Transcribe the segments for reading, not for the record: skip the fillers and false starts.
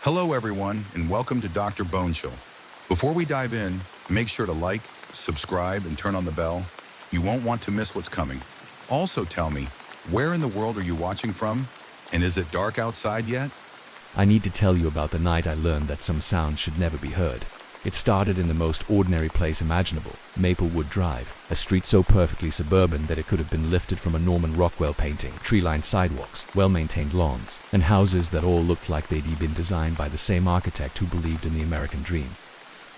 Hello, everyone, and welcome to Dr. Bone Chill. Before we dive in, make sure to like, subscribe, and turn on the bell. You won't want to miss what's coming. Also, tell me, where in the world are you watching from? And is it dark outside yet? I need to tell you about the night I learned that some sounds should never be heard. It started in the most ordinary place imaginable, Maplewood Drive, a street so perfectly suburban that it could have been lifted from a Norman Rockwell painting, tree-lined sidewalks, well-maintained lawns, and houses that all looked like they'd been designed by the same architect who believed in the American dream.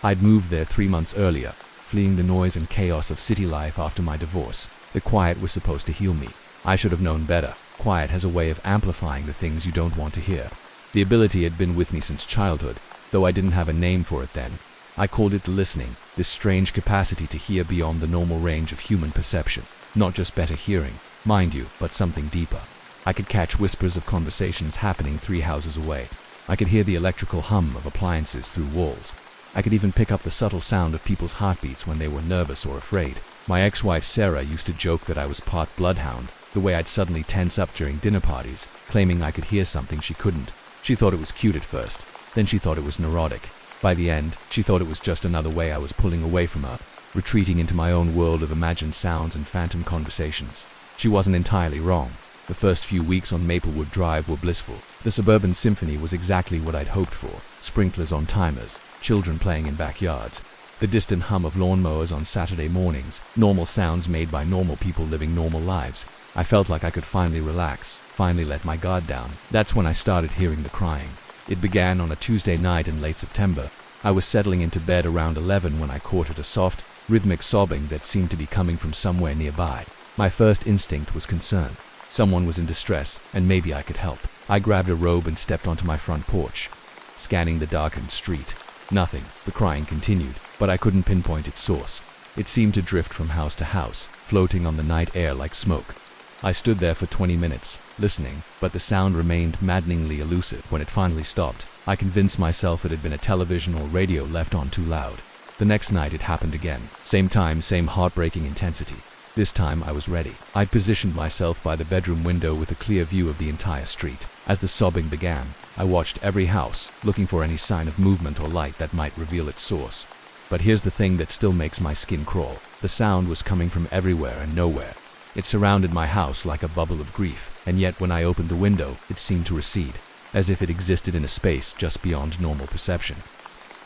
I'd moved there 3 months earlier, fleeing the noise and chaos of city life after my divorce. The quiet was supposed to heal me. I should have known better. Quiet has a way of amplifying the things you don't want to hear. The ability had been with me since childhood, though I didn't have a name for it then. I called it the listening, this strange capacity to hear beyond the normal range of human perception. Not just better hearing, mind you, but something deeper. I could catch whispers of conversations happening 3 houses away. I could hear the electrical hum of appliances through walls. I could even pick up the subtle sound of people's heartbeats when they were nervous or afraid. My ex-wife Sarah used to joke that I was part bloodhound, the way I'd suddenly tense up during dinner parties, claiming I could hear something she couldn't. She thought it was cute at first, then she thought it was neurotic. By the end, she thought it was just another way I was pulling away from her, retreating into my own world of imagined sounds and phantom conversations. She wasn't entirely wrong. The first few weeks on Maplewood Drive were blissful. The suburban symphony was exactly what I'd hoped for. Sprinklers on timers, children playing in backyards, the distant hum of lawnmowers on Saturday mornings, normal sounds made by normal people living normal lives. I felt like I could finally relax, finally let my guard down. That's when I started hearing the crying. It began on a Tuesday night in late September. I was settling into bed around 11 when I caught at a soft, rhythmic sobbing that seemed to be coming from somewhere nearby. My first instinct was concern. Someone was in distress, and maybe I could help. I grabbed a robe and stepped onto my front porch, scanning the darkened street. Nothing. The crying continued, but I couldn't pinpoint its source. It seemed to drift from house to house, floating on the night air like smoke. I stood there for 20 minutes, listening, but the sound remained maddeningly elusive. When it finally stopped, I convinced myself it had been a television or radio left on too loud. The next night it happened again. Same time, same heartbreaking intensity. This time I was ready. I'd positioned myself by the bedroom window with a clear view of the entire street. As the sobbing began, I watched every house, looking for any sign of movement or light that might reveal its source. But here's the thing that still makes my skin crawl. The sound was coming from everywhere and nowhere. It surrounded my house like a bubble of grief, and yet when I opened the window, it seemed to recede, as if it existed in a space just beyond normal perception.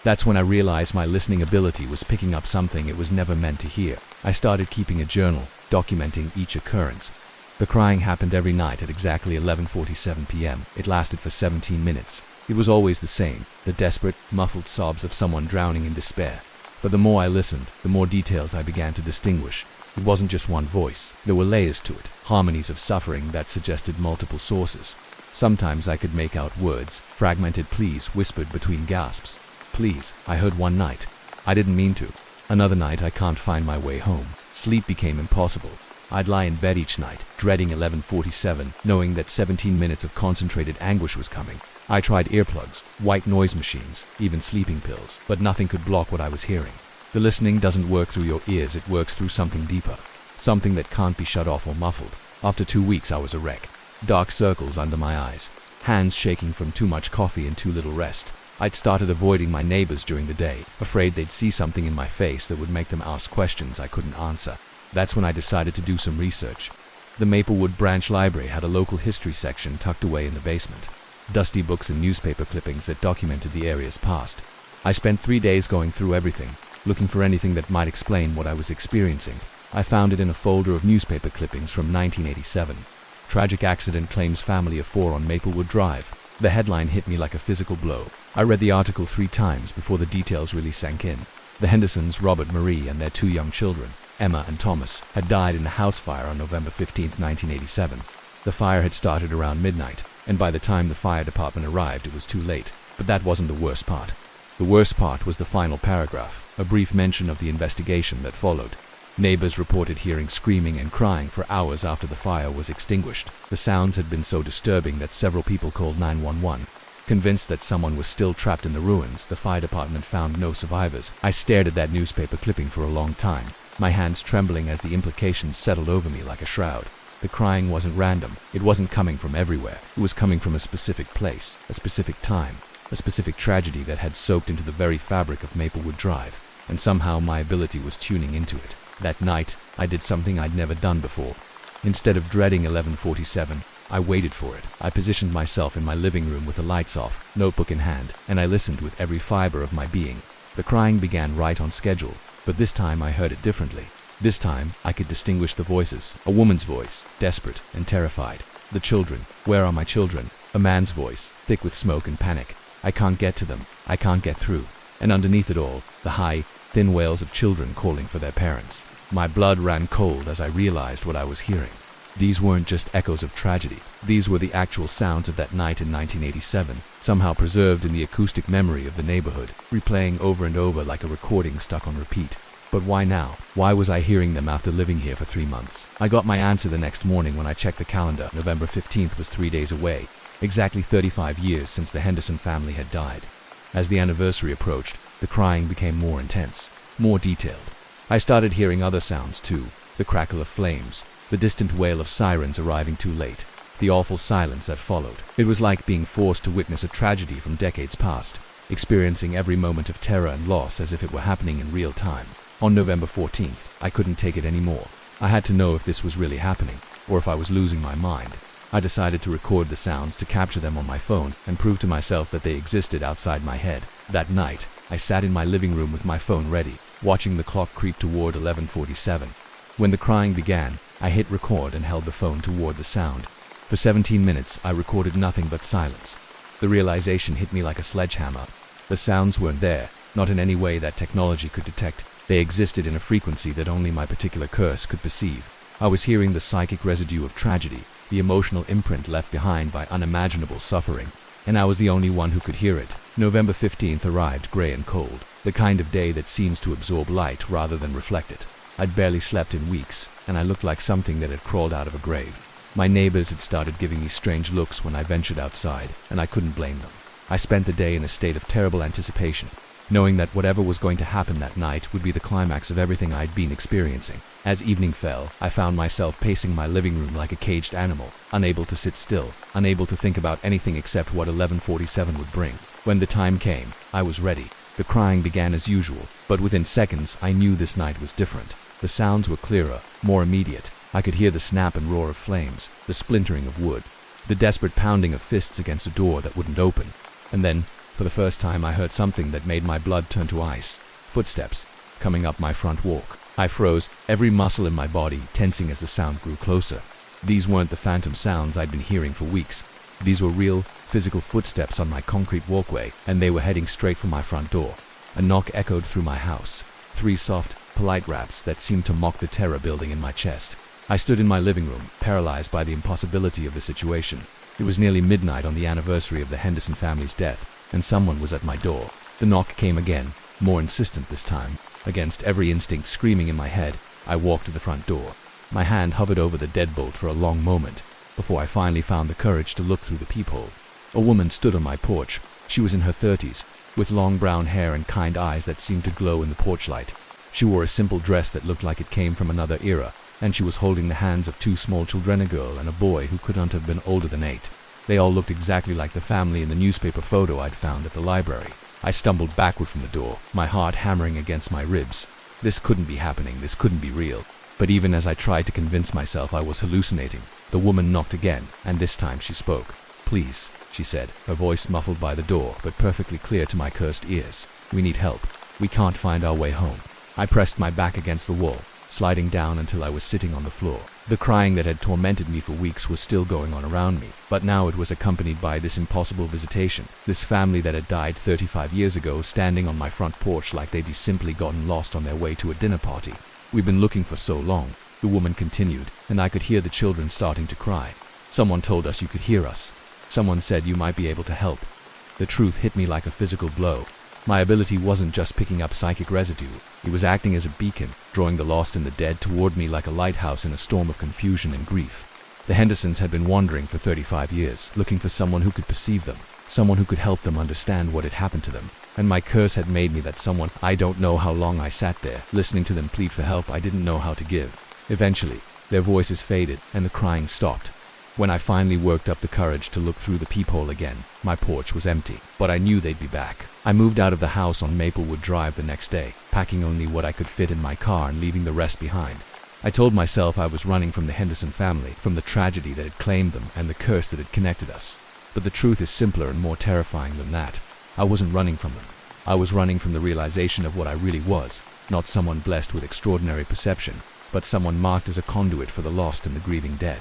That's when I realized my listening ability was picking up something it was never meant to hear. I started keeping a journal, documenting each occurrence. The crying happened every night at exactly 11:47 p.m. It lasted for 17 minutes. It was always the same, the desperate, muffled sobs of someone drowning in despair. But the more I listened, the more details I began to distinguish. It wasn't just one voice. There were layers to it, harmonies of suffering that suggested multiple sources. Sometimes I could make out words, fragmented pleas whispered between gasps. Please, I heard one night. I didn't mean to. Another night I can't find my way home. Sleep became impossible. I'd lie in bed each night, dreading 11:47, knowing that 17 minutes of concentrated anguish was coming. I tried earplugs, white noise machines, even sleeping pills, but nothing could block what I was hearing. The listening doesn't work through your ears, it works through something deeper. Something that can't be shut off or muffled. After 2 weeks I was a wreck. Dark circles under my eyes. Hands shaking from too much coffee and too little rest. I'd started avoiding my neighbors during the day, afraid they'd see something in my face that would make them ask questions I couldn't answer. That's when I decided to do some research. The Maplewood Branch Library had a local history section tucked away in the basement. Dusty books and newspaper clippings that documented the area's past. I spent 3 days going through everything, looking for anything that might explain what I was experiencing. I found it in a folder of newspaper clippings from 1987. Tragic accident claims family of 4 on Maplewood Drive. The headline hit me like a physical blow. I read the article 3 times before the details really sank in. The Hendersons, Robert, Marie, and their 2 young children, Emma and Thomas, had died in a house fire on November 15, 1987. The fire had started around midnight, and by the time the fire department arrived it was too late. But that wasn't the worst part. The worst part was the final paragraph, a brief mention of the investigation that followed. Neighbors reported hearing screaming and crying for hours after the fire was extinguished. The sounds had been so disturbing that several people called 911. Convinced that someone was still trapped in the ruins, the fire department found no survivors. I stared at that newspaper clipping for a long time, my hands trembling as the implications settled over me like a shroud. The crying wasn't random. It wasn't coming from everywhere. It was coming from a specific place, a specific time. a specific tragedy that had soaked into the very fabric of Maplewood Drive, and somehow my ability was tuning into it. That night, I did something I'd never done before. Instead of dreading 11:47, I waited for it. I positioned myself in my living room with the lights off, notebook in hand, and I listened with every fiber of my being. The crying began right on schedule, but this time I heard it differently. This time, I could distinguish the voices. A woman's voice, desperate and terrified. The children. Where are my children? A man's voice, thick with smoke and panic. I can't get to them. I can't get through. And underneath it all, the high, thin wails of children calling for their parents. My blood ran cold as I realized what I was hearing. These weren't just echoes of tragedy. These were the actual sounds of that night in 1987, somehow preserved in the acoustic memory of the neighborhood, replaying over and over like a recording stuck on repeat. But why now? Why was I hearing them after living here for 3 months? I got my answer the next morning when I checked the calendar. November 15th was 3 days away, exactly 35 years since the Henderson family had died. As the anniversary approached, the crying became more intense, more detailed. I started hearing other sounds too, the crackle of flames, the distant wail of sirens arriving too late, the awful silence that followed. It was like being forced to witness a tragedy from decades past, experiencing every moment of terror and loss as if it were happening in real time. On November 14th, I couldn't take it anymore. I had to know if this was really happening, or if I was losing my mind. I decided to record the sounds to capture them on my phone and prove to myself that they existed outside my head. That night, I sat in my living room with my phone ready, watching the clock creep toward 11:47. When the crying began, I hit record and held the phone toward the sound. For 17 minutes, I recorded nothing but silence. The realization hit me like a sledgehammer. The sounds weren't there, not in any way that technology could detect. They existed in a frequency that only my particular curse could perceive. I was hearing the psychic residue of tragedy, the emotional imprint left behind by unimaginable suffering. And I was the only one who could hear it. November 15th arrived gray and cold, the kind of day that seems to absorb light rather than reflect it. I'd barely slept in weeks, and I looked like something that had crawled out of a grave. My neighbors had started giving me strange looks when I ventured outside, and I couldn't blame them. I spent the day in a state of terrible anticipation, knowing that whatever was going to happen that night would be the climax of everything I'd been experiencing. As evening fell, I found myself pacing my living room like a caged animal, unable to sit still, unable to think about anything except what 11:47 would bring. When the time came, I was ready. The crying began as usual, but within seconds I knew this night was different. The sounds were clearer, more immediate. I could hear the snap and roar of flames, the splintering of wood, the desperate pounding of fists against a door that wouldn't open. And then, for the first time, I heard something that made my blood turn to ice. Footsteps, coming up my front walk. I froze, every muscle in my body tensing as the sound grew closer. These weren't the phantom sounds I'd been hearing for weeks. These were real, physical footsteps on my concrete walkway, and they were heading straight for my front door. A knock echoed through my house. 3 soft, polite raps that seemed to mock the terror building in my chest. I stood in my living room, paralyzed by the impossibility of the situation. It was nearly midnight on the anniversary of the Henderson family's death, and someone was at my door. The knock came again, more insistent this time. Against every instinct screaming in my head, I walked to the front door. My hand hovered over the deadbolt for a long moment, before I finally found the courage to look through the peephole. A woman stood on my porch. She was in her 30s, with long brown hair and kind eyes that seemed to glow in the porch light. She wore a simple dress that looked like it came from another era, and she was holding the hands of 2 small children, a girl and a boy who could not have been older than 8. They all looked exactly like the family in the newspaper photo I'd found at the library. I stumbled backward from the door, my heart hammering against my ribs. This couldn't be happening, this couldn't be real. But even as I tried to convince myself I was hallucinating, the woman knocked again, and this time she spoke. "Please," she said, her voice muffled by the door, but perfectly clear to my cursed ears. "We need help. We can't find our way home." I pressed my back against the wall, sliding down until I was sitting on the floor. The crying that had tormented me for weeks was still going on around me, but now it was accompanied by this impossible visitation, this family that had died 35 years ago standing on my front porch like they'd simply gotten lost on their way to a dinner party. "We've been looking for so long," the woman continued, and I could hear the children starting to cry. "Someone told us you could hear us. Someone said you might be able to help." The truth hit me like a physical blow. My ability wasn't just picking up psychic residue, it was acting as a beacon, drawing the lost and the dead toward me like a lighthouse in a storm of confusion and grief. The Hendersons had been wandering for 35 years, looking for someone who could perceive them, someone who could help them understand what had happened to them. And my curse had made me that someone. I don't know how long I sat there, listening to them plead for help I didn't know how to give. Eventually, their voices faded and the crying stopped. When I finally worked up the courage to look through the peephole again, My porch was empty, but I knew they'd be back. I moved out of the house on Maplewood Drive the next day, packing only what I could fit in my car and leaving the rest behind. I told myself I was running from the Henderson family, from the tragedy that had claimed them and the curse that had connected us. But the truth is simpler and more terrifying than that. I wasn't running from them. I was running from the realization of what I really was, not someone blessed with extraordinary perception, but someone marked as a conduit for the lost and the grieving dead.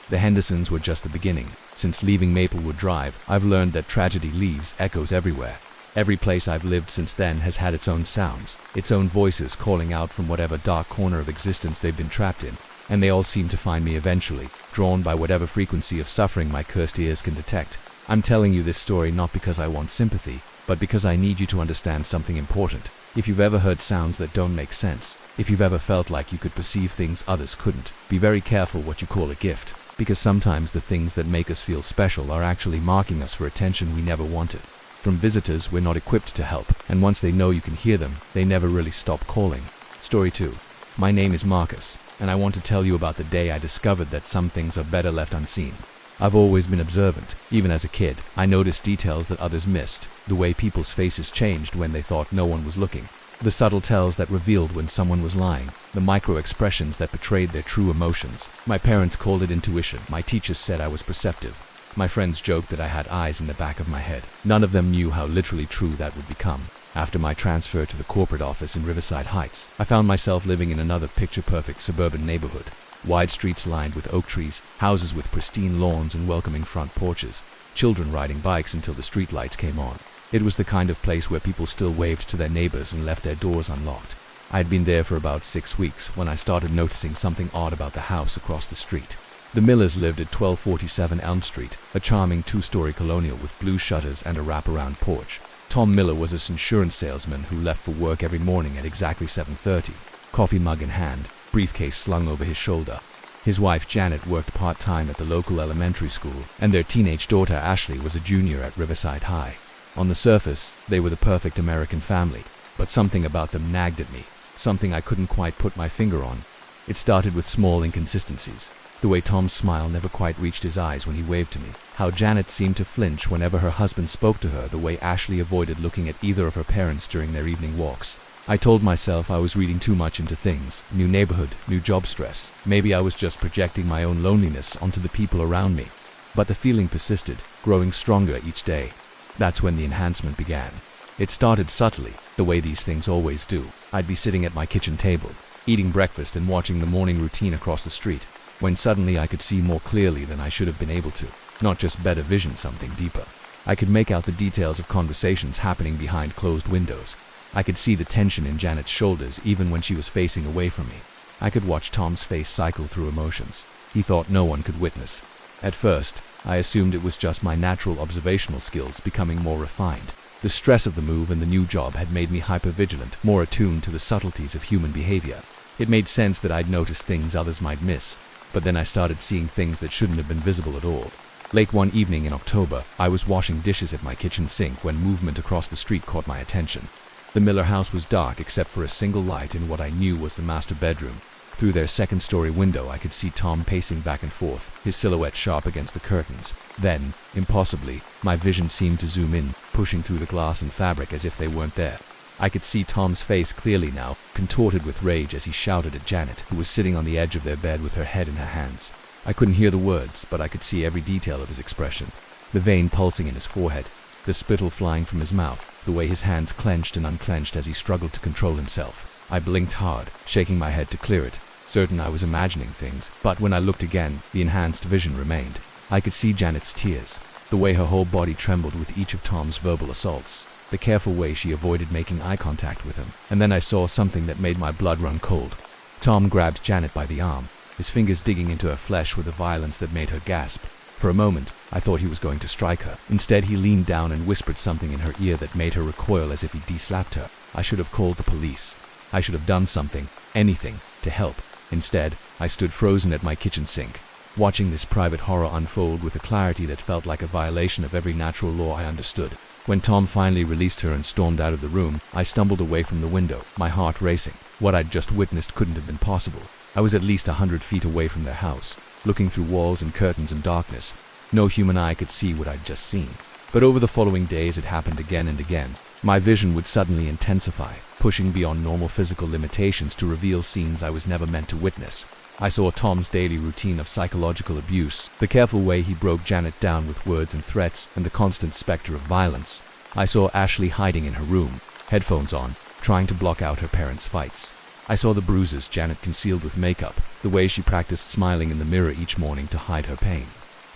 The Hendersons were just the beginning. Since leaving Maplewood Drive, I've learned that tragedy leaves echoes everywhere. Every place I've lived since then has had its own sounds, its own voices calling out from whatever dark corner of existence they've been trapped in, and they all seem to find me eventually, drawn by whatever frequency of suffering my cursed ears can detect. I'm telling you this story not because I want sympathy, but because I need you to understand something important. If you've ever heard sounds that don't make sense, if you've ever felt like you could perceive things others couldn't, be very careful what you call a gift, because sometimes the things that make us feel special are actually marking us for attention we never wanted. From visitors, we're not equipped to help, and once they know you can hear them, they never really stop calling. Story 2. My name is Marcus, and I want to tell you about the day I discovered that some things are better left unseen. I've always been observant. Even as a kid, I noticed details that others missed, the way people's faces changed when they thought no one was looking, the subtle tells that revealed when someone was lying, the micro-expressions that betrayed their true emotions. My parents called it intuition. My teachers said I was perceptive. My friends joked that I had eyes in the back of my head. None of them knew how literally true that would become. After my transfer to the corporate office in Riverside Heights, I found myself living in another picture-perfect suburban neighborhood. Wide streets lined with oak trees, houses with pristine lawns and welcoming front porches, children riding bikes until the streetlights came on. It was the kind of place where people still waved to their neighbors and left their doors unlocked. I had been there for about 6 weeks when I started noticing something odd about the house across the street. The Millers lived at 1247 Elm Street, a charming 2-story colonial with blue shutters and a wraparound porch. Tom Miller was an insurance salesman who left for work every morning at exactly 7:30, coffee mug in hand, briefcase slung over his shoulder. His wife Janet worked part-time at the local elementary school, and their teenage daughter Ashley was a junior at Riverside High. On the surface, they were the perfect American family, but something about them nagged at me, something I couldn't quite put my finger on. It started with small inconsistencies. The way Tom's smile never quite reached his eyes when he waved to me, how Janet seemed to flinch whenever her husband spoke to her, the way Ashley avoided looking at either of her parents during their evening walks. I told myself I was reading too much into things. New neighborhood, new job stress. Maybe I was just projecting my own loneliness onto the people around me. But the feeling persisted, growing stronger each day. That's when the enhancement began. It started subtly, the way these things always do. I'd be sitting at my kitchen table, eating breakfast and watching the morning routine across the street, when suddenly I could see more clearly than I should have been able to. Not just better vision, something deeper. I could make out the details of conversations happening behind closed windows. I could see the tension in Janet's shoulders even when she was facing away from me. I could watch Tom's face cycle through emotions he thought no one could witness. At first, I assumed it was just my natural observational skills becoming more refined. The stress of the move and the new job had made me hypervigilant, more attuned to the subtleties of human behavior. It made sense that I'd notice things others might miss, but then I started seeing things that shouldn't have been visible at all. Late one evening in October, I was washing dishes at my kitchen sink when movement across the street caught my attention. The Miller house was dark except for a single light in what I knew was the master bedroom. Through their second-story window, I could see Tom pacing back and forth, his silhouette sharp against the curtains. Then, impossibly, my vision seemed to zoom in, pushing through the glass and fabric as if they weren't there. I could see Tom's face clearly now, contorted with rage as he shouted at Janet, who was sitting on the edge of their bed with her head in her hands. I couldn't hear the words, but I could see every detail of his expression. The vein pulsing in his forehead, the spittle flying from his mouth, the way his hands clenched and unclenched as he struggled to control himself. I blinked hard, shaking my head to clear it, certain I was imagining things, but when I looked again, the enhanced vision remained. I could see Janet's tears, the way her whole body trembled with each of Tom's verbal assaults, the careful way she avoided making eye contact with him, and then I saw something that made my blood run cold. Tom grabbed Janet by the arm, his fingers digging into her flesh with a violence that made her gasp. For a moment, I thought he was going to strike her. Instead, he leaned down and whispered something in her ear that made her recoil as if he de-slapped her. I should have called the police. I should have done something, anything, to help. Instead, I stood frozen at my kitchen sink, watching this private horror unfold with a clarity that felt like a violation of every natural law I understood. When Tom finally released her and stormed out of the room, I stumbled away from the window, my heart racing. What I'd just witnessed couldn't have been possible. I was at least 100 feet away from their house, looking through walls and curtains and darkness. No human eye could see what I'd just seen. But over the following days it happened again and again. My vision would suddenly intensify, pushing beyond normal physical limitations to reveal scenes I was never meant to witness. I saw Tom's daily routine of psychological abuse, the careful way he broke Janet down with words and threats, and the constant specter of violence. I saw Ashley hiding in her room, headphones on, trying to block out her parents' fights. I saw the bruises Janet concealed with makeup, the way she practiced smiling in the mirror each morning to hide her pain.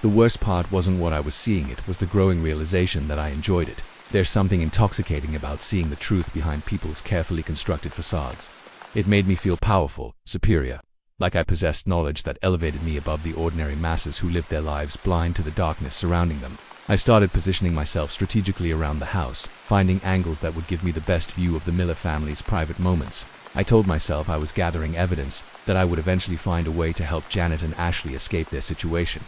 The worst part wasn't what I was seeing, it was the growing realization that I enjoyed it. There's something intoxicating about seeing the truth behind people's carefully constructed facades. It made me feel powerful, superior, like I possessed knowledge that elevated me above the ordinary masses who lived their lives blind to the darkness surrounding them. I started positioning myself strategically around the house, finding angles that would give me the best view of the Miller family's private moments. I told myself I was gathering evidence, that I would eventually find a way to help Janet and Ashley escape their situation.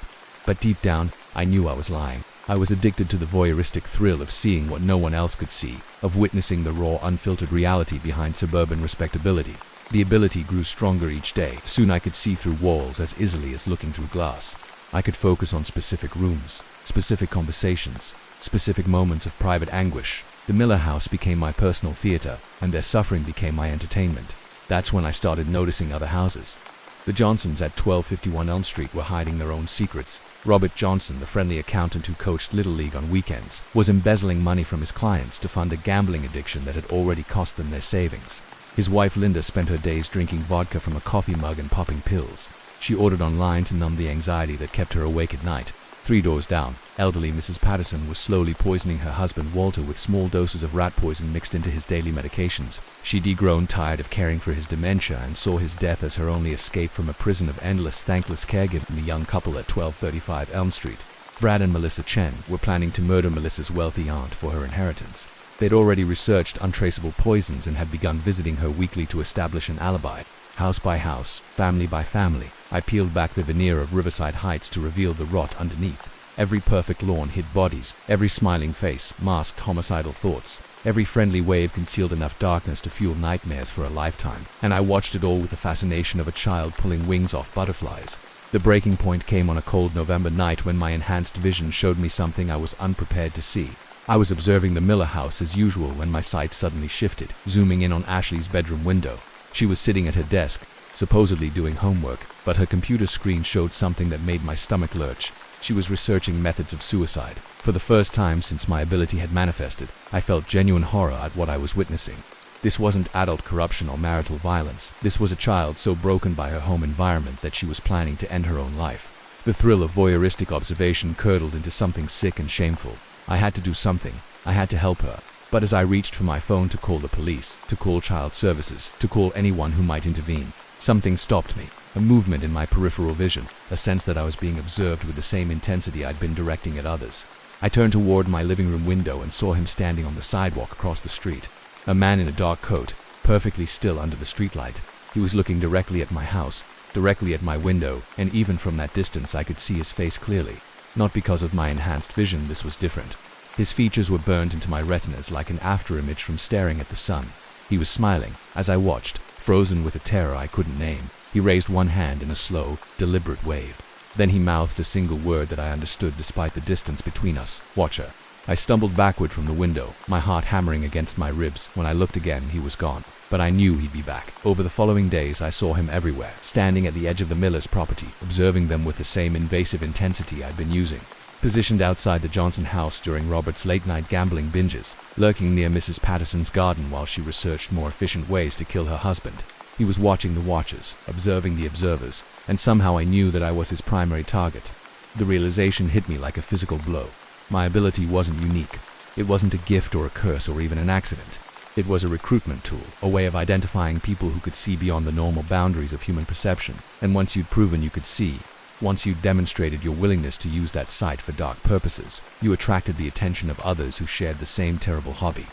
But deep down, I knew I was lying. I was addicted to the voyeuristic thrill of seeing what no one else could see, of witnessing the raw, unfiltered reality behind suburban respectability. The ability grew stronger each day. Soon I could see through walls as easily as looking through glass. I could focus on specific rooms, specific conversations, specific moments of private anguish. The Miller house became my personal theater, and their suffering became my entertainment. That's when I started noticing other houses. The Johnsons at 1251 Elm Street were hiding their own secrets. Robert Johnson, the friendly accountant who coached Little League on weekends, was embezzling money from his clients to fund a gambling addiction that had already cost them their savings. His wife Linda spent her days drinking vodka from a coffee mug and popping pills. She ordered online to numb the anxiety that kept her awake at night. 3 doors down, elderly Mrs. Patterson was slowly poisoning her husband Walter with small doses of rat poison mixed into his daily medications. She'd grown tired of caring for his dementia and saw his death as her only escape from a prison of endless, thankless caregiving. The young couple at 1235 Elm Street, Brad and Melissa Chen, were planning to murder Melissa's wealthy aunt for her inheritance. They'd already researched untraceable poisons and had begun visiting her weekly to establish an alibi. House by house, family by family, I peeled back the veneer of Riverside Heights to reveal the rot underneath. Every perfect lawn hid bodies, every smiling face masked homicidal thoughts, every friendly wave concealed enough darkness to fuel nightmares for a lifetime, and I watched it all with the fascination of a child pulling wings off butterflies. The breaking point came on a cold November night when my enhanced vision showed me something I was unprepared to see. I was observing the Miller house as usual when my sight suddenly shifted, zooming in on Ashley's bedroom window. She was sitting at her desk, supposedly doing homework, but her computer screen showed something that made my stomach lurch. She was researching methods of suicide. For the first time since my ability had manifested, I felt genuine horror at what I was witnessing. This wasn't adult corruption or marital violence. This was a child so broken by her home environment that she was planning to end her own life. The thrill of voyeuristic observation curdled into something sick and shameful. I had to do something. I had to help her. But as I reached for my phone to call the police, to call child services, to call anyone who might intervene, something stopped me. A movement in my peripheral vision, a sense that I was being observed with the same intensity I'd been directing at others. I turned toward my living room window and saw him standing on the sidewalk across the street. A man in a dark coat, perfectly still under the streetlight. He was looking directly at my house, directly at my window, and even from that distance I could see his face clearly. Not because of my enhanced vision, this was different. His features were burned into my retinas like an afterimage from staring at the sun. He was smiling, as I watched, frozen with a terror I couldn't name. He raised one hand in a slow, deliberate wave. Then he mouthed a single word that I understood despite the distance between us. "Watcher." I stumbled backward from the window, my heart hammering against my ribs. When I looked again, he was gone. But I knew he'd be back. Over the following days, I saw him everywhere, standing at the edge of the Millers' property, observing them with the same invasive intensity I'd been using. Positioned outside the Johnson house during Robert's late-night gambling binges, lurking near Mrs. Patterson's garden while she researched more efficient ways to kill her husband. He was watching the watchers, observing the observers, and somehow I knew that I was his primary target. The realization hit me like a physical blow. My ability wasn't unique. It wasn't a gift or a curse or even an accident. It was a recruitment tool, a way of identifying people who could see beyond the normal boundaries of human perception. And once you'd proven you could see, once you demonstrated your willingness to use that sight for dark purposes, you attracted the attention of others who shared the same terrible hobby.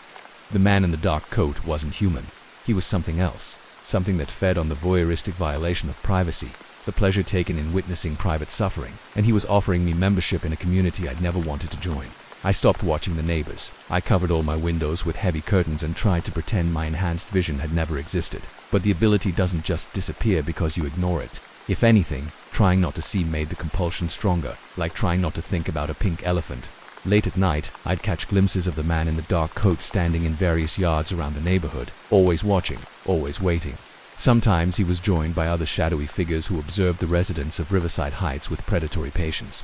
The man in the dark coat wasn't human. He was something else, something that fed on the voyeuristic violation of privacy, the pleasure taken in witnessing private suffering, and he was offering me membership in a community I'd never wanted to join. I stopped watching the neighbors. I covered all my windows with heavy curtains and tried to pretend my enhanced vision had never existed. But the ability doesn't just disappear because you ignore it. If anything, trying not to see made the compulsion stronger, like trying not to think about a pink elephant. Late at night, I'd catch glimpses of the man in the dark coat standing in various yards around the neighborhood, always watching, always waiting. Sometimes he was joined by other shadowy figures who observed the residents of Riverside Heights with predatory patience.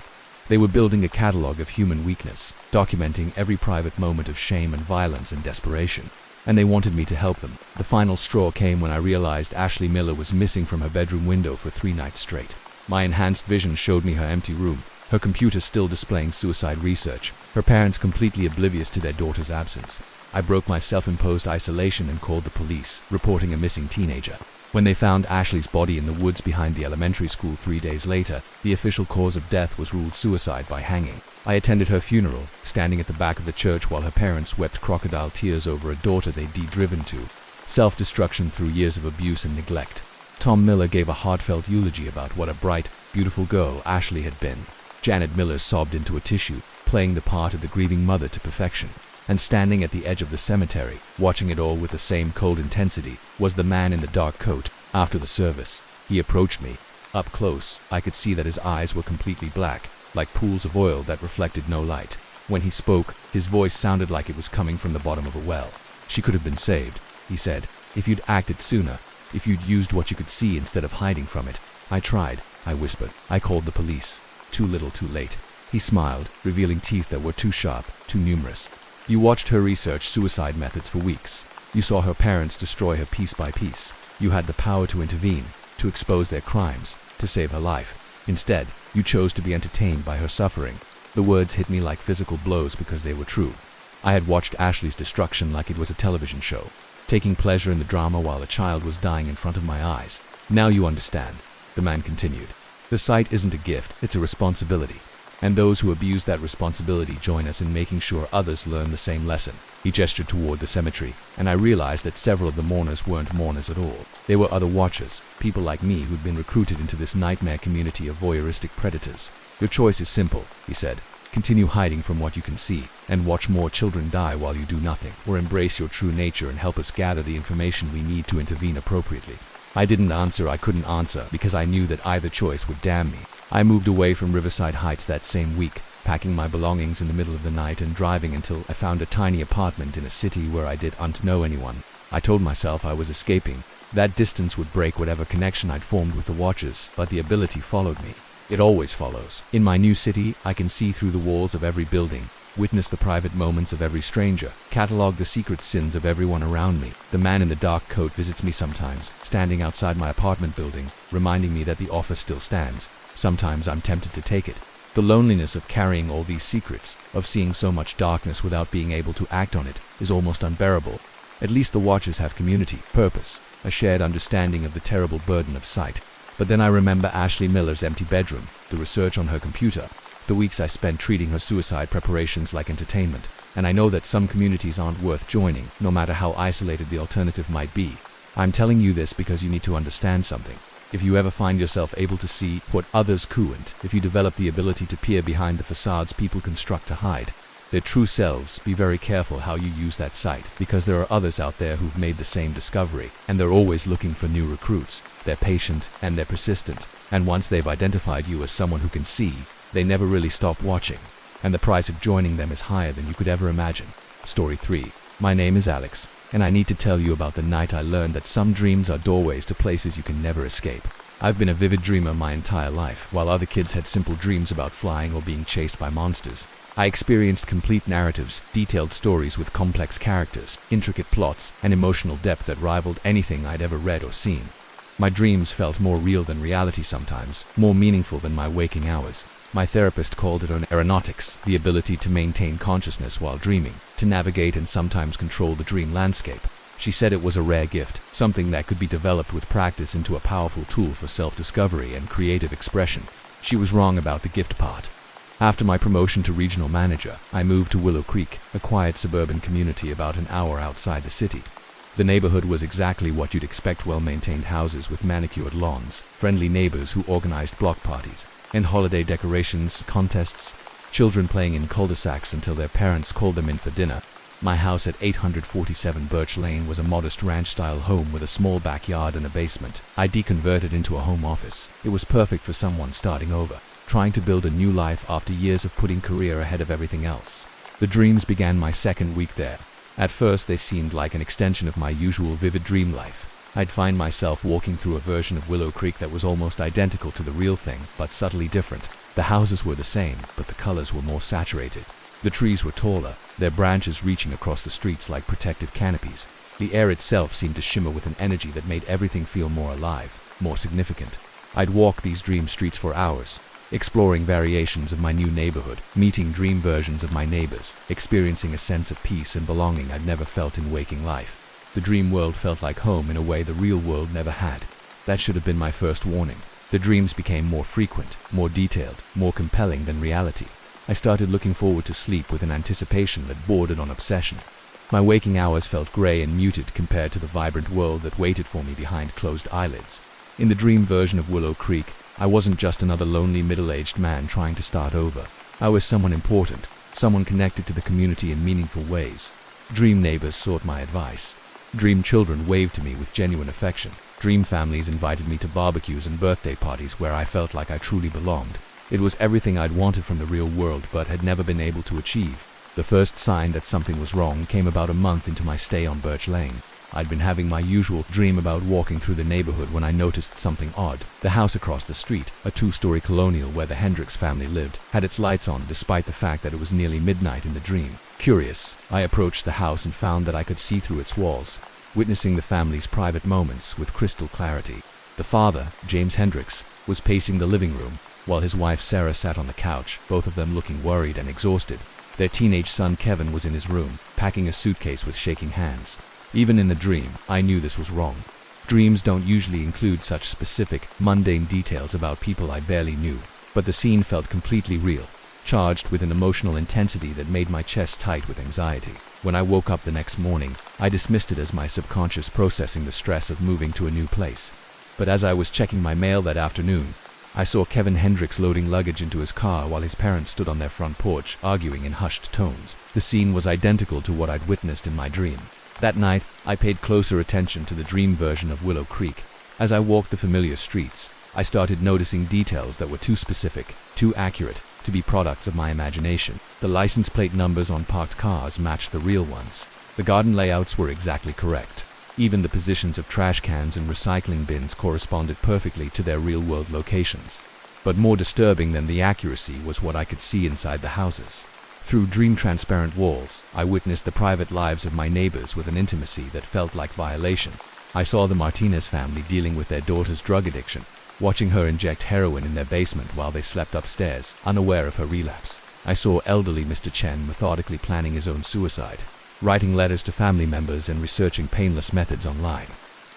They were building a catalog of human weakness, documenting every private moment of shame and violence and desperation. And they wanted me to help them. The final straw came when I realized Ashley Miller was missing from her bedroom window for 3 nights straight. My enhanced vision showed me her empty room, her computer still displaying suicide research, her parents completely oblivious to their daughter's absence. I broke my self-imposed isolation and called the police, reporting a missing teenager. When they found Ashley's body in the woods behind the elementary school 3 days later, the official cause of death was ruled suicide by hanging. I attended her funeral, standing at the back of the church while her parents wept crocodile tears over a daughter they'd driven to self-destruction through years of abuse and neglect. Tom Miller gave a heartfelt eulogy about what a bright, beautiful girl Ashley had been. Janet Miller sobbed into a tissue, playing the part of the grieving mother to perfection. And standing at the edge of the cemetery, watching it all with the same cold intensity, was the man in the dark coat. After the service, he approached me. Up close, I could see that his eyes were completely black, like pools of oil that reflected no light. When he spoke, his voice sounded like it was coming from the bottom of a well. "She could have been saved," he said, "if you'd acted sooner, if you'd used what you could see instead of hiding from it." "I tried," I whispered. "I called the police. Too little, too late." He smiled, revealing teeth that were too sharp, too numerous. "You watched her research suicide methods for weeks. You saw her parents destroy her piece by piece. You had the power to intervene, to expose their crimes, to save her life. Instead, you chose to be entertained by her suffering." The words hit me like physical blows because they were true. I had watched Ashley's destruction like it was a television show, taking pleasure in the drama while a child was dying in front of my eyes. "Now you understand," the man continued. "The sight isn't a gift, it's a responsibility. And those who abuse that responsibility join us in making sure others learn the same lesson." He gestured toward the cemetery, and I realized that several of the mourners weren't mourners at all. They were other watchers, people like me who'd been recruited into this nightmare community of voyeuristic predators. "Your choice is simple," he said. "Continue hiding from what you can see, and watch more children die while you do nothing, or embrace your true nature and help us gather the information we need to intervene appropriately." I didn't answer. I couldn't answer, because I knew that either choice would damn me. I moved away from Riverside Heights that same week, packing my belongings in the middle of the night and driving until I found a tiny apartment in a city where I didn't know anyone. I told myself I was escaping. That distance would break whatever connection I'd formed with the Watchers, but the ability followed me. It always follows. In my new city, I can see through the walls of every building, witness the private moments of every stranger, catalog the secret sins of everyone around me. The man in the dark coat visits me sometimes, standing outside my apartment building, reminding me that the offer still stands. Sometimes I'm tempted to take it. The loneliness of carrying all these secrets, of seeing so much darkness without being able to act on it, is almost unbearable. At least the Watchers have community, purpose, a shared understanding of the terrible burden of sight. But then I remember Ashley Miller's empty bedroom, the research on her computer, the weeks I spent treating her suicide preparations like entertainment, and I know that some communities aren't worth joining, no matter how isolated the alternative might be. I'm telling you this because you need to understand something. If you ever find yourself able to see what others couldn't, if you develop the ability to peer behind the facades people construct to hide their true selves, be very careful how you use that sight, because there are others out there who've made the same discovery, and they're always looking for new recruits. They're patient, and they're persistent, and once they've identified you as someone who can see, they never really stop watching, and the price of joining them is higher than you could ever imagine. Story 3. My name is Alex, and I need to tell you about the night I learned that some dreams are doorways to places you can never escape. I've been a vivid dreamer my entire life, while other kids had simple dreams about flying or being chased by monsters. I experienced complete narratives, detailed stories with complex characters, intricate plots, and emotional depth that rivaled anything I'd ever read or seen. My dreams felt more real than reality sometimes, more meaningful than my waking hours. My therapist called it an aeronautics, the ability to maintain consciousness while dreaming, to navigate and sometimes control the dream landscape. She said it was a rare gift, something that could be developed with practice into a powerful tool for self-discovery and creative expression. She was wrong about the gift part. After my promotion to regional manager, I moved to Willow Creek, a quiet suburban community about an hour outside the city. The neighborhood was exactly what you'd expect: well-maintained houses with manicured lawns, friendly neighbors who organized block parties, and holiday decorations, contests, children playing in cul-de-sacs until their parents called them in for dinner. My house at 847 Birch Lane was a modest ranch-style home with a small backyard and a basement. I deconverted into a home office. It was perfect for someone starting over. trying to build a new life after years of putting career ahead of everything else. The dreams began my second week there. At first they seemed like an extension of my usual vivid dream life. I'd find myself walking through a version of Willow Creek that was almost identical to the real thing, but subtly different. The houses were the same, but the colors were more saturated. The trees were taller, their branches reaching across the streets like protective canopies. The air itself seemed to shimmer with an energy that made everything feel more alive, more significant. I'd walk these dream streets for hours, exploring variations of my new neighborhood, meeting dream versions of my neighbors, experiencing a sense of peace and belonging I'd never felt in waking life. The dream world felt like home in a way the real world never had. That should have been my first warning. The dreams became more frequent, more detailed, more compelling than reality. I started looking forward to sleep with an anticipation that bordered on obsession. My waking hours felt gray and muted compared to the vibrant world that waited for me behind closed eyelids. In the dream version of Willow Creek, I wasn't just another lonely middle-aged man trying to start over. I was someone important, someone connected to the community in meaningful ways. Dream neighbors sought my advice. Dream children waved to me with genuine affection. Dream families invited me to barbecues and birthday parties where I felt like I truly belonged. It was everything I'd wanted from the real world but had never been able to achieve. The first sign that something was wrong came about a month into my stay on Birch Lane. I'd been having my usual dream about walking through the neighborhood when I noticed something odd. The house across the street, a two-story colonial where the Hendricks family lived, had its lights on despite the fact that it was nearly midnight in the dream. Curious, I approached the house and found that I could see through its walls, witnessing the family's private moments with crystal clarity. The father, James Hendricks, was pacing the living room, while his wife Sarah sat on the couch, both of them looking worried and exhausted. Their teenage son Kevin was in his room, packing a suitcase with shaking hands. Even in the dream, I knew this was wrong. Dreams don't usually include such specific, mundane details about people I barely knew, but the scene felt completely real, charged with an emotional intensity that made my chest tight with anxiety. When I woke up the next morning, I dismissed it as my subconscious processing the stress of moving to a new place. But as I was checking my mail that afternoon, I saw Kevin Hendricks loading luggage into his car while his parents stood on their front porch, arguing in hushed tones. The scene was identical to what I'd witnessed in my dream. That night, I paid closer attention to the dream version of Willow Creek. As I walked the familiar streets, I started noticing details that were too specific, too accurate, to be products of my imagination. The license plate numbers on parked cars matched the real ones. The garden layouts were exactly correct. Even the positions of trash cans and recycling bins corresponded perfectly to their real-world locations. But more disturbing than the accuracy was what I could see inside the houses. Through dream-transparent walls, I witnessed the private lives of my neighbors with an intimacy that felt like violation. I saw the Martinez family dealing with their daughter's drug addiction, watching her inject heroin in their basement while they slept upstairs, unaware of her relapse. I saw elderly Mr. Chen methodically planning his own suicide, writing letters to family members and researching painless methods online.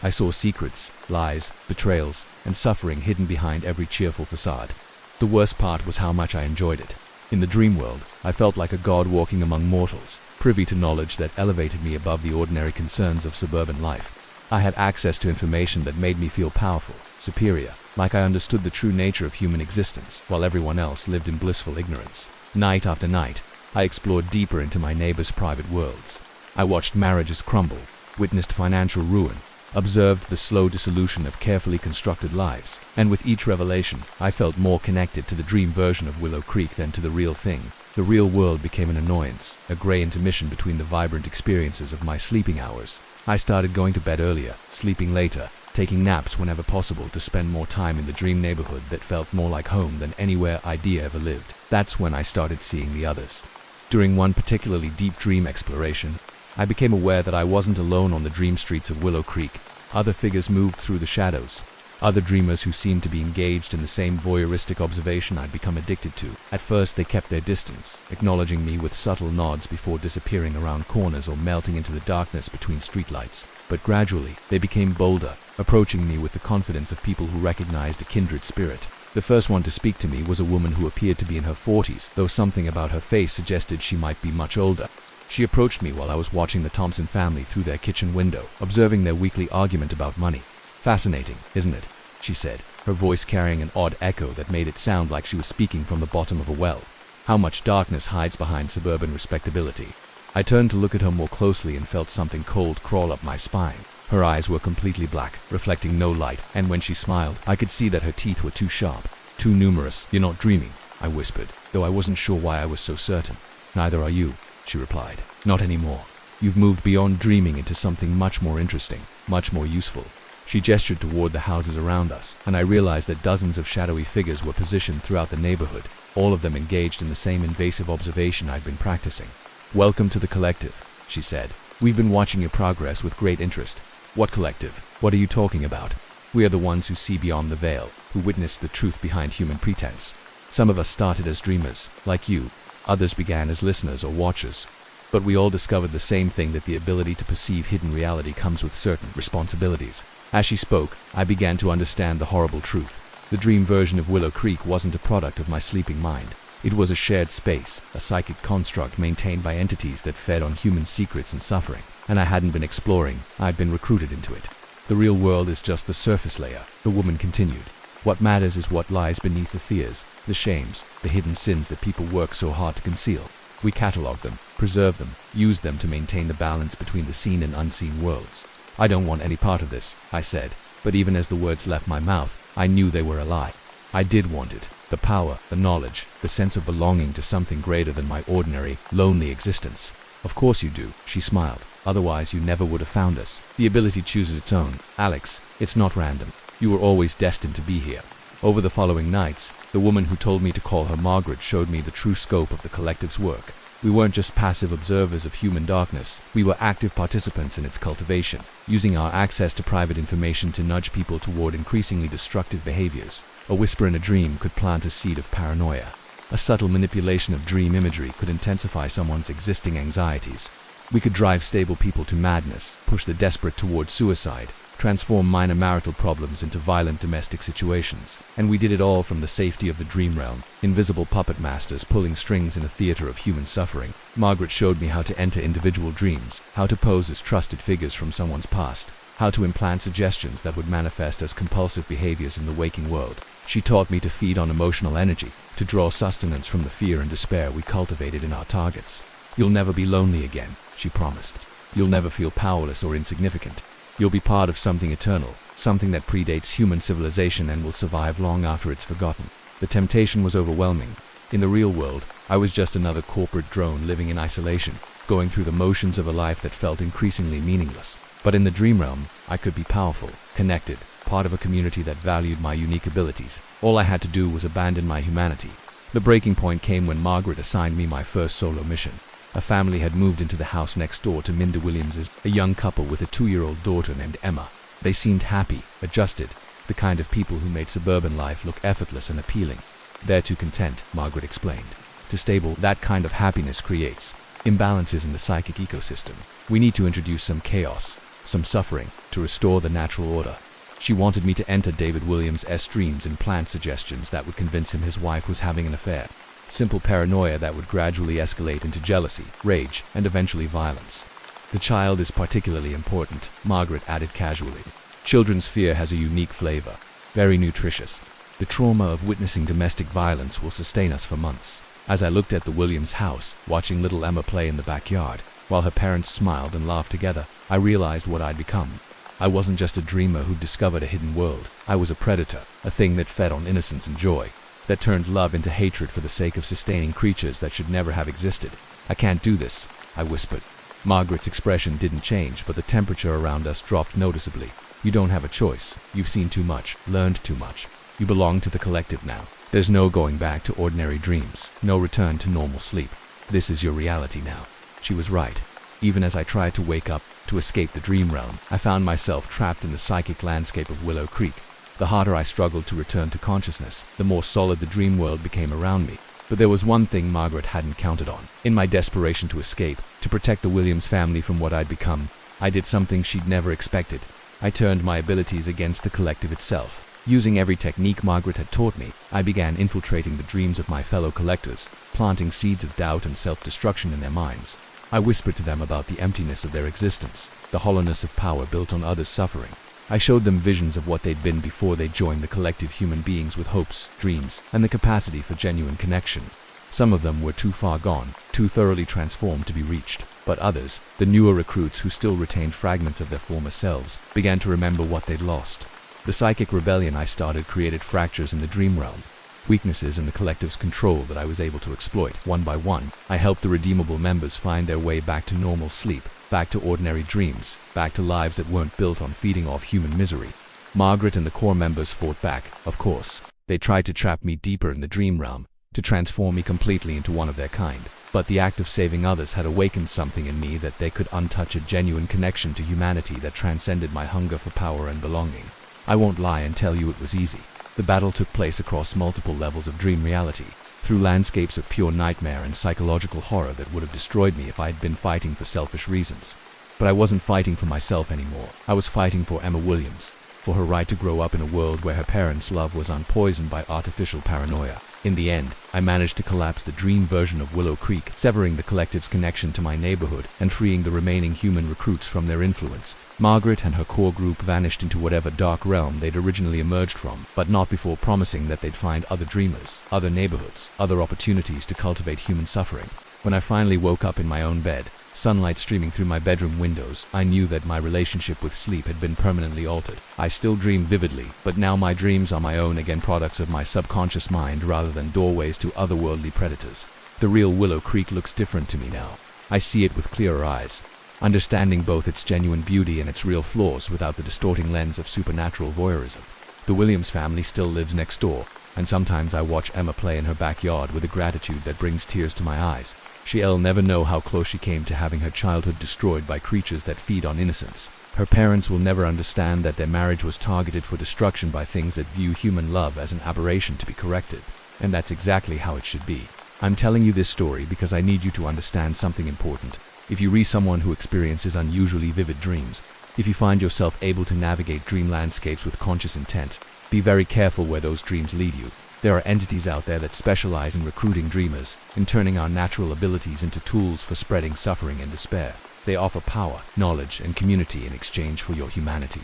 I saw secrets, lies, betrayals, and suffering hidden behind every cheerful facade. The worst part was how much I enjoyed it. In the dream world, I felt like a god walking among mortals, privy to knowledge that elevated me above the ordinary concerns of suburban life. I had access to information that made me feel powerful, superior, like I understood the true nature of human existence, while everyone else lived in blissful ignorance. Night after night, I explored deeper into my neighbors' private worlds. I watched marriages crumble, witnessed financial ruin, observed the slow dissolution of carefully constructed lives, and with each revelation, I felt more connected to the dream version of Willow Creek than to the real thing. The real world became an annoyance, a gray intermission between the vibrant experiences of my sleeping hours. I started going to bed earlier, sleeping later, taking naps whenever possible to spend more time in the dream neighborhood that felt more like home than anywhere I'd ever lived. That's when I started seeing the others. During one particularly deep dream exploration, I became aware that I wasn't alone on the dream streets of Willow Creek. Other figures moved through the shadows. Other dreamers who seemed to be engaged in the same voyeuristic observation I'd become addicted to. At first they kept their distance, acknowledging me with subtle nods before disappearing around corners or melting into the darkness between streetlights. But gradually, they became bolder, approaching me with the confidence of people who recognized a kindred spirit. The first one to speak to me was a woman who appeared to be in her 40s, though something about her face suggested she might be much older. She approached me while I was watching the Thompson family through their kitchen window, observing their weekly argument about money. "Fascinating, isn't it?" she said, her voice carrying an odd echo that made it sound like she was speaking from the bottom of a well. How much darkness hides behind suburban respectability. I turned to look at her more closely and felt something cold crawl up my spine. Her eyes were completely black, reflecting no light, and when she smiled, I could see that her teeth were too sharp. Too numerous. You're not dreaming, I whispered, though I wasn't sure why I was so certain. Neither are you, she replied. Not anymore. You've moved beyond dreaming into something much more interesting, much more useful. She gestured toward the houses around us, and I realized that dozens of shadowy figures were positioned throughout the neighborhood, all of them engaged in the same invasive observation I'd been practicing. Welcome to the collective, she said. We've been watching your progress with great interest. What collective? What are you talking about? We are the ones who see beyond the veil, who witness the truth behind human pretense. Some of us started as dreamers, like you. Others began as listeners or watchers. But we all discovered the same thing, that the ability to perceive hidden reality comes with certain responsibilities. As she spoke, I began to understand the horrible truth. The dream version of Willow Creek wasn't a product of my sleeping mind. It was a shared space, a psychic construct maintained by entities that fed on human secrets and suffering. And I hadn't been exploring, I'd been recruited into it. The real world is just the surface layer, the woman continued. What matters is what lies beneath the fears, the shames, the hidden sins that people work so hard to conceal. We catalog them, preserve them, use them to maintain the balance between the seen and unseen worlds. I don't want any part of this, I said, but even as the words left my mouth, I knew they were a lie. I did want it, the power, the knowledge, the sense of belonging to something greater than my ordinary, lonely existence. Of course you do, she smiled. Otherwise you never would have found us. The ability chooses its own. Alex, it's not random. You were always destined to be here. Over the following nights, the woman who told me to call her Margaret showed me the true scope of the collective's work. We weren't just passive observers of human darkness, we were active participants in its cultivation, using our access to private information to nudge people toward increasingly destructive behaviors. A whisper in a dream could plant a seed of paranoia. A subtle manipulation of dream imagery could intensify someone's existing anxieties. We could drive stable people to madness, push the desperate toward suicide, transform minor marital problems into violent domestic situations. And we did it all from the safety of the dream realm, invisible puppet masters pulling strings in a theater of human suffering. Margaret showed me how to enter individual dreams, how to pose as trusted figures from someone's past, how to implant suggestions that would manifest as compulsive behaviors in the waking world. She taught me to feed on emotional energy, to draw sustenance from the fear and despair we cultivated in our targets. You'll never be lonely again, she promised. You'll never feel powerless or insignificant. You'll be part of something eternal, something that predates human civilization and will survive long after it's forgotten. The temptation was overwhelming. In the real world, I was just another corporate drone living in isolation, going through the motions of a life that felt increasingly meaningless. But in the dream realm, I could be powerful, connected, part of a community that valued my unique abilities. All I had to do was abandon my humanity. The breaking point came when Margaret assigned me my first solo mission. A family had moved into the house next door to Minda Williams's, a young couple with a 2-year-old daughter named Emma. They seemed happy, adjusted, the kind of people who made suburban life look effortless and appealing. They're too content, Margaret explained. To stable, that kind of happiness creates imbalances in the psychic ecosystem. We need to introduce some chaos, some suffering, to restore the natural order. She wanted me to enter David Williams' dreams and plant suggestions that would convince him his wife was having an affair. Simple paranoia that would gradually escalate into jealousy, rage, and eventually violence. The child is particularly important, Margaret added casually. Children's fear has a unique flavor, very nutritious. The trauma of witnessing domestic violence will sustain us for months. As I looked at the Williams house, watching little Emma play in the backyard, while her parents smiled and laughed together, I realized what I'd become. I wasn't just a dreamer who'd discovered a hidden world. I was a predator, a thing that fed on innocence and joy, that turned love into hatred for the sake of sustaining creatures that should never have existed. I can't do this, I whispered. Margaret's expression didn't change, but the temperature around us dropped noticeably. You don't have a choice. You've seen too much, learned too much. You belong to the collective now. There's no going back to ordinary dreams, no return to normal sleep. This is your reality now. She was right. Even as I tried to wake up, to escape the dream realm, I found myself trapped in the psychic landscape of Willow Creek. The harder I struggled to return to consciousness, the more solid the dream world became around me. But there was one thing Margaret hadn't counted on. In my desperation to escape, to protect the Williams family from what I'd become, I did something she'd never expected. I turned my abilities against the collective itself. Using every technique Margaret had taught me, I began infiltrating the dreams of my fellow collectors, planting seeds of doubt and self-destruction in their minds. I whispered to them about the emptiness of their existence, the hollowness of power built on others' suffering. I showed them visions of what they'd been before they joined the collective, human beings with hopes, dreams, and the capacity for genuine connection. Some of them were too far gone, too thoroughly transformed to be reached, but others, the newer recruits who still retained fragments of their former selves, began to remember what they'd lost. The psychic rebellion I started created fractures in the dream realm. weaknesses, and the collective's control that I was able to exploit. One by one, I helped the redeemable members find their way back to normal sleep, back to ordinary dreams, back to lives that weren't built on feeding off human misery. Margaret and the core members fought back, of course. They tried to trap me deeper in the dream realm, to transform me completely into one of their kind. But the act of saving others had awakened something in me that they could untouch, a genuine connection to humanity that transcended my hunger for power and belonging. I won't lie and tell you it was easy. The battle took place across multiple levels of dream reality, through landscapes of pure nightmare and psychological horror that would have destroyed me if I had been fighting for selfish reasons. But I wasn't fighting for myself anymore. I was fighting for Emma Williams, for her right to grow up in a world where her parents' love was unpoisoned by artificial paranoia. In the end, I managed to collapse the dream version of Willow Creek, severing the collective's connection to my neighborhood and freeing the remaining human recruits from their influence. Margaret and her core group vanished into whatever dark realm they'd originally emerged from, but not before promising that they'd find other dreamers, other neighborhoods, other opportunities to cultivate human suffering. When I finally woke up in my own bed, sunlight streaming through my bedroom windows, I knew that my relationship with sleep had been permanently altered. I still dream vividly, but now my dreams are my own again, products of my subconscious mind rather than doorways to otherworldly predators. The real Willow Creek looks different to me now. I see it with clearer eyes, understanding both its genuine beauty and its real flaws without the distorting lens of supernatural voyeurism. The Williams family still lives next door, and sometimes I watch Emma play in her backyard with a gratitude that brings tears to my eyes. She'll never know how close she came to having her childhood destroyed by creatures that feed on innocence. Her parents will never understand that their marriage was targeted for destruction by things that view human love as an aberration to be corrected. And that's exactly how it should be. I'm telling you this story because I need you to understand something important. If you read someone who experiences unusually vivid dreams, if you find yourself able to navigate dream landscapes with conscious intent, be very careful where those dreams lead you. There are entities out there that specialize in recruiting dreamers, in turning our natural abilities into tools for spreading suffering and despair. They offer power, knowledge, and community in exchange for your humanity.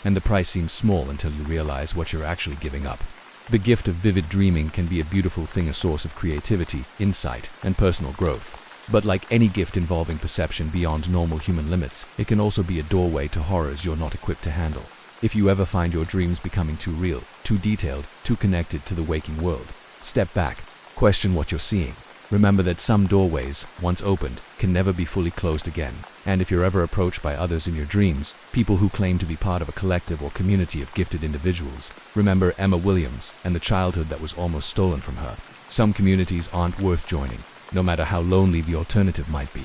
And the price seems small until you realize what you're actually giving up. The gift of vivid dreaming can be a beautiful thing, a source of creativity, insight, and personal growth. But like any gift involving perception beyond normal human limits, it can also be a doorway to horrors you're not equipped to handle. If you ever find your dreams becoming too real, too detailed, too connected to the waking world, step back, question what you're seeing. Remember that some doorways, once opened, can never be fully closed again. And if you're ever approached by others in your dreams, people who claim to be part of a collective or community of gifted individuals, remember Emma Williams and the childhood that was almost stolen from her. Some communities aren't worth joining, no matter how lonely the alternative might be.